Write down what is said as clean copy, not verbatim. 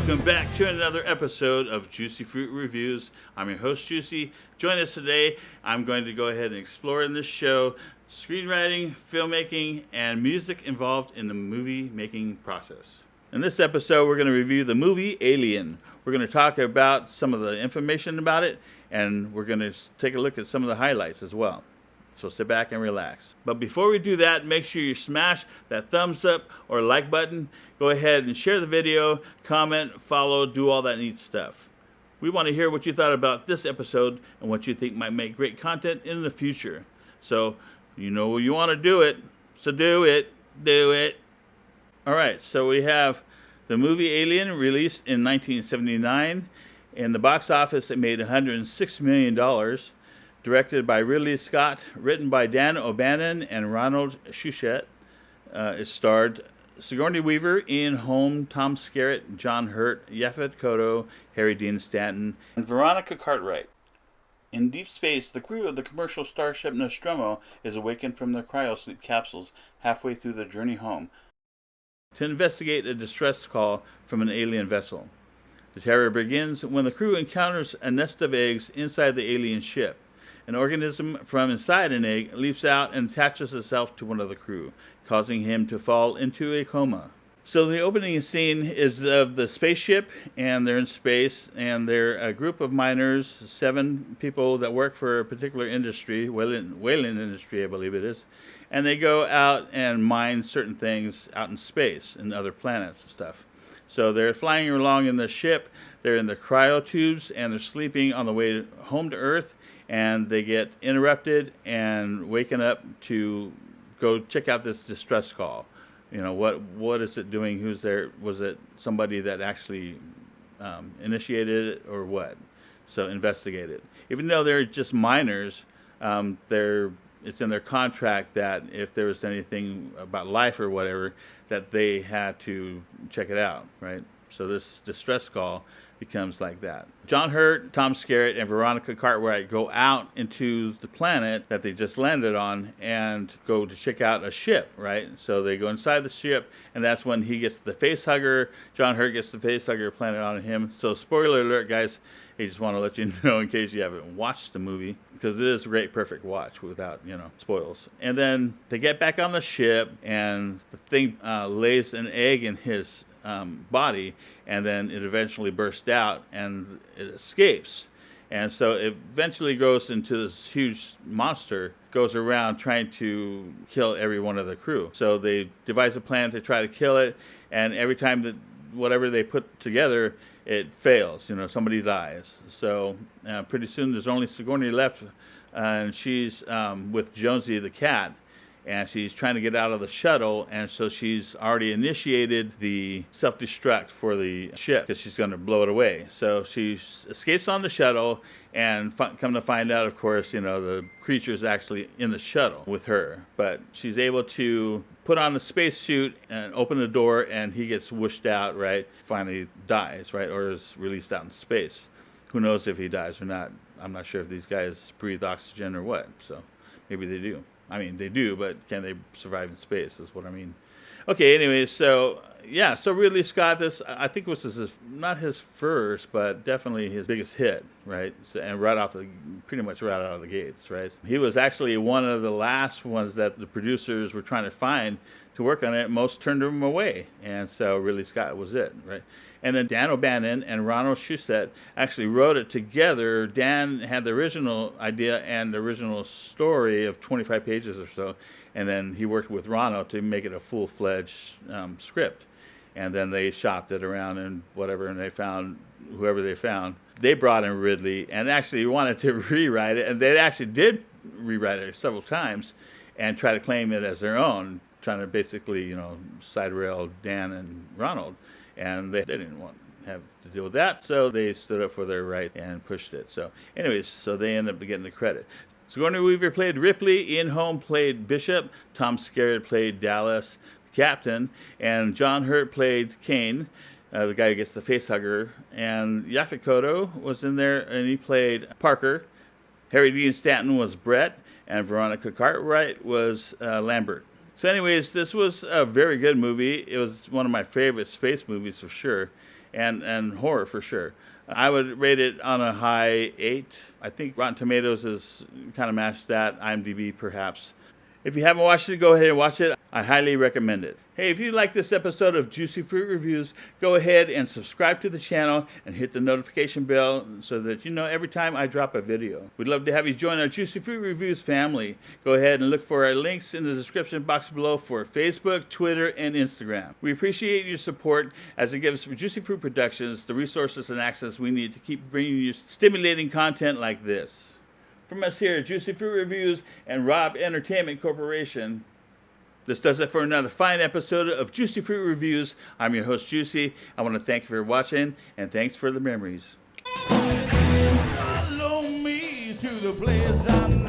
welcome back to another episode of Juicyfroot Reviews. I'm your host, Juicy. Join us today. I'm going to go ahead and explore in this show screenwriting, filmmaking, and music involved in the movie making process. In this episode, we're going to review the movie Alien. We're going to talk about some of the information about it, and we're going to take a look at some of the highlights as well. So sit back and relax. But before we do that, make sure you smash that thumbs up or like button. Go ahead and share the video, comment, follow, do all that neat stuff. We want to hear what you thought about this episode and what you think might make great content in the future. So you know you want to do it, so do it. Alright, so we have the movie Alien, released in 1979. In the box office, it made $106 million. Directed by Ridley Scott, written by Dan O'Bannon and Ronald Shusett. It starred Sigourney Weaver, Ian Holm, Tom Skerritt, John Hurt, Yaphet Kotto, Harry Dean Stanton, and Veronica Cartwright. In deep space, the crew of the commercial starship Nostromo is awakened from their cryosleep capsules halfway through their journey home to investigate a distress call from an alien vessel. The terror begins when the crew encounters a nest of eggs inside the alien ship. An organism from inside an egg leaps out and attaches itself to one of the crew, causing him to fall into a coma. So the opening scene is of the spaceship, and they're in space, and they're a group of miners, 7 people that work for a particular industry, whaling industry, I believe it is, and they go out and mine certain things out in space and other planets and stuff. So they're flying along in the ship, they're in the cryotubes, and they're sleeping on the way home to Earth, and they get interrupted and waken up to go check out this distress call. You know, what is it doing? Who's there? Was it somebody that actually initiated it or what? So investigate it. Even though they're just miners, it's in their contract that if there was anything about life or whatever, that they had to check it out, right? So this distress call becomes like that. John Hurt, Tom Skerritt, and Veronica Cartwright go out into the planet that they just landed on and go to check out a ship, right? So they go inside the ship, and that's when he gets the facehugger. John Hurt gets the facehugger planted on him. So spoiler alert, guys. I just want to let you know in case you haven't watched the movie, because it is a great, perfect watch without, spoils. And then they get back on the ship, and the thing lays an egg in his body, and then it eventually bursts out and it escapes. And so it eventually goes into this huge monster, goes around trying to kill every one of the crew. So they devise a plan to try to kill it, and every time that whatever they put together, it fails. Somebody dies. So pretty soon there's only Sigourney left, and she's with Jonesy the cat, and she's trying to get out of the shuttle, and so she's already initiated the self-destruct for the ship because she's going to blow it away. So she escapes on the shuttle, and come to find out, of course, the creature's actually in the shuttle with her. But she's able to put on a spacesuit and open the door, and he gets whooshed out, right? Finally dies, right? Or is released out in space. Who knows if he dies or not. I'm not sure if these guys breathe oxygen or what, so maybe they do. I mean, they do, but can they survive in space is what I mean. Okay, anyways, so Ridley Scott, this, I think was not his first, but definitely his biggest hit, right? So, and pretty much right out of the gates, right? He was actually one of the last ones that the producers were trying to find to work on it. Most turned him away, and so Ridley Scott was it, right? And then Dan O'Bannon and Ronald Shusett actually wrote it together. Dan had the original idea and the original story of 25 pages or so, and then he worked with Ronald to make it a full-fledged script. And then they shopped it around and whatever, and they found whoever they found. They brought in Ridley and actually wanted to rewrite it, and they actually did rewrite it several times and try to claim it as their own, trying to basically, side rail Dan and Ronald. And they didn't want to have to deal with that, so they stood up for their right and pushed it. So anyways, so they ended up getting the credit. Sigourney Weaver played Ripley, Ian Holm played Bishop, Tom Skerritt played Dallas, the captain, and John Hurt played Kane, the guy who gets the facehugger, and Yaphet Kotto was in there, and he played Parker. Harry Dean Stanton was Brett, and Veronica Cartwright was Lambert. So anyways, this was a very good movie. It was one of my favorite space movies for sure. and horror for sure. I would rate it on a high 8. I think Rotten Tomatoes is kind of matched that. IMDb perhaps. If you haven't watched it, go ahead and watch it. I highly recommend it. Hey, if you like this episode of Juicyfroot Reviews, go ahead and subscribe to the channel and hit the notification bell so that you know every time I drop a video. We'd love to have you join our Juicyfroot Reviews family. Go ahead and look for our links in the description box below for Facebook, Twitter, and Instagram. We appreciate your support as it gives Juicyfroot Productions the resources and access we need to keep bringing you stimulating content like this. From us here at Juicyfroot Reviews and Robb Entertainment Corporation, this does it for another fine episode of Juicyfroot Reviews. I'm your host, Juicy. I want to thank you for watching, and thanks for the memories. Follow me to the place I'm